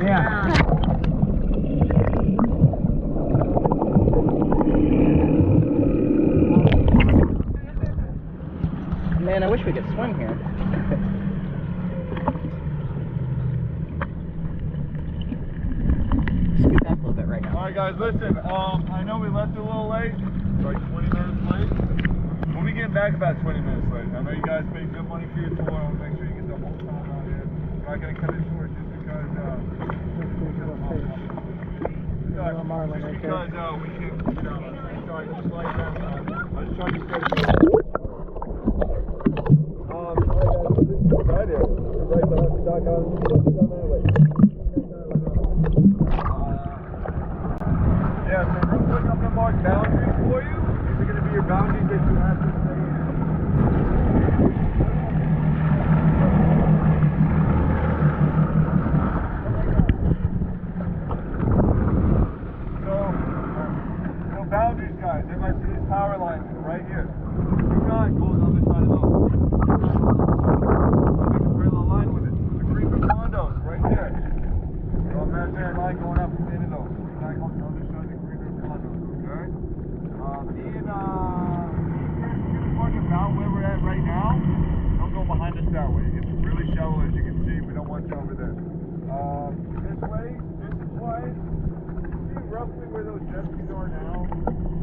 Yeah. Man, I wish we could swim here. Scoot back a little bit right now. Alright guys, listen, I know we left a little late, like 20 minutes late. We'll be getting back about 20 minutes late. I know you guys paid good money for your tour. I want to make sure you get the whole time out here. I'm not going to cut it short just because, we can, sorry, just like that. I was trying to get right here. Right behind the dock house. Yeah, so real quick, I'm going to mark boundaries for you. These are going to be your boundaries that you have to stay in. So boundaries, guys. Everybody see these power lines right here. Do not go on the other side of those. Make a parallel line with it. The green condos right there. So imagine a line going up into those. Do not go on the other side of the green condos, okay? Me and talking about where we're at right now. Don't go behind us that way. It's really shallow, as you can see. We don't want you over there. This way, distance-wise, see roughly where those jet skis are now.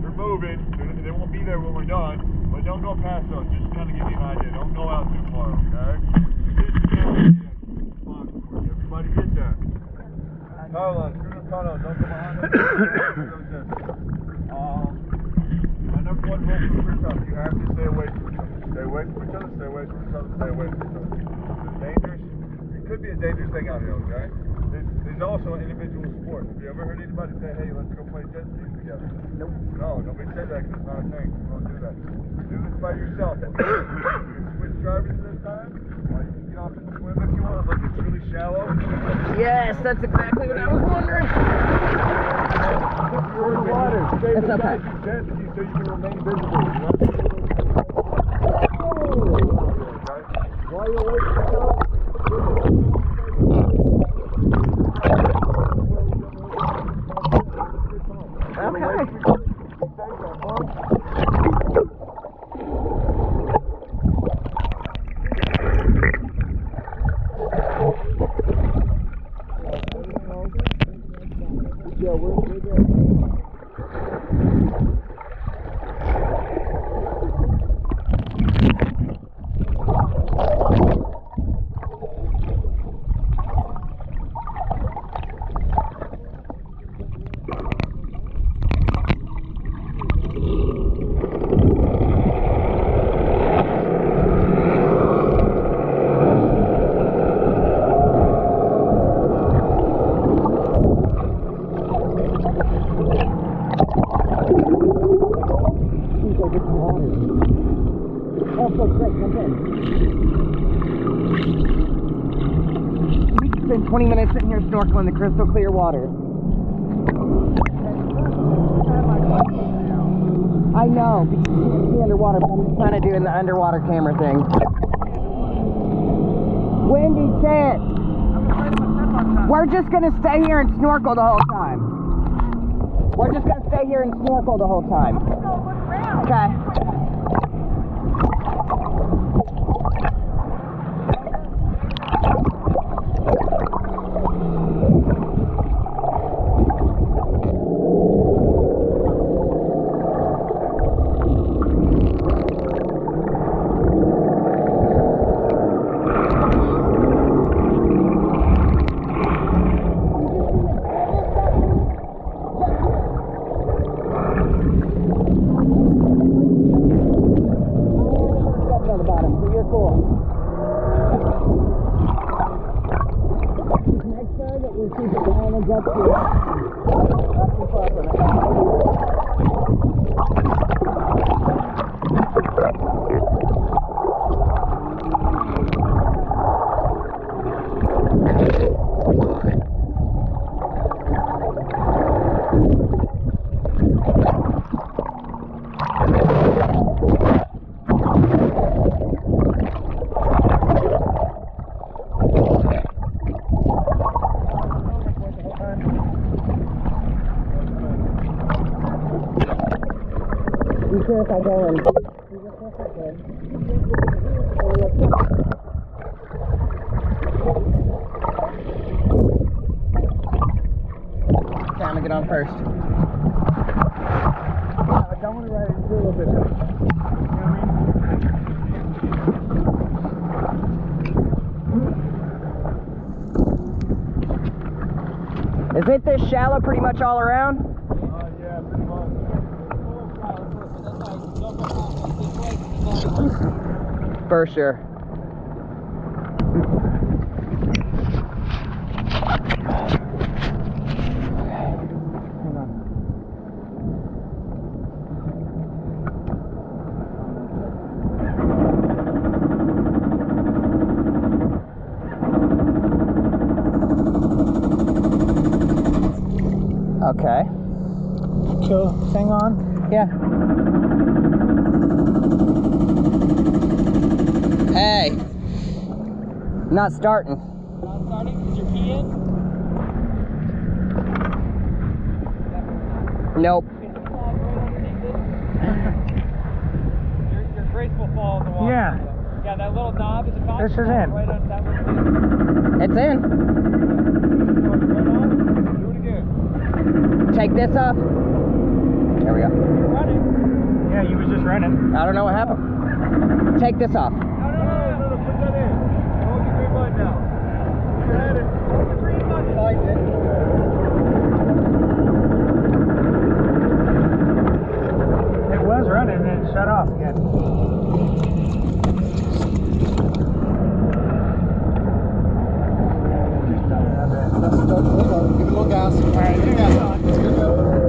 They're moving. They won't be there when we're done, but don't go past those. Just to kind of give you an idea. Don't go out too far, okay? This is going to be a spot for you. Everybody get that. Power lines, screw the tunnel. Don't go behind us. My number one rule for free time, you have to stay away from each other. Stay away from each other, stay away from each other, stay away from each other. It's dangerous. It could be a dangerous thing out here, okay? There's also an individual sport. Have you ever heard anybody say, hey, let's go play jet skis together? Nope. No, nobody said that because it's not a thing. You don't do that. Do this by yourself, okay? You can switch drivers this time. Or you can get off and swim if you want. Look, it's really shallow. Yes, that's exactly what I was wondering. You're in the water. Stay It's okay. jet ski so you can remain visible. You know? While you're waiting for help, we could spend 20 minutes sitting here snorkeling the crystal clear water. I know, because you can't see underwater, but I'm just kind of doing the underwater camera thing. Windy chance. We're just going to stay here and snorkel the whole time. We're just going to stay here and snorkel the whole time. Okay. sure if I go in. Okay, I'm gonna get on first. I want to ride it a little bit. You know what I mean? Isn't this shallow pretty much all around? Yeah, pretty much. For sure. Okay. Kill thing on? Yeah. Hey. Not starting. Not starting? Is your key in? Nope. Your graceful fall in the water. Yeah. Yeah, that little knob at the top. This is in. Right on that little It's in. Do it again. Take this off. There we go. You're running. Yeah, you was just running. I don't know what happened. Take this off. No, put that in. Hold your green button now. You had it. Hold the green button. Find it. It was running and it shut off again. Give it a little gas. Alright, give it a gas.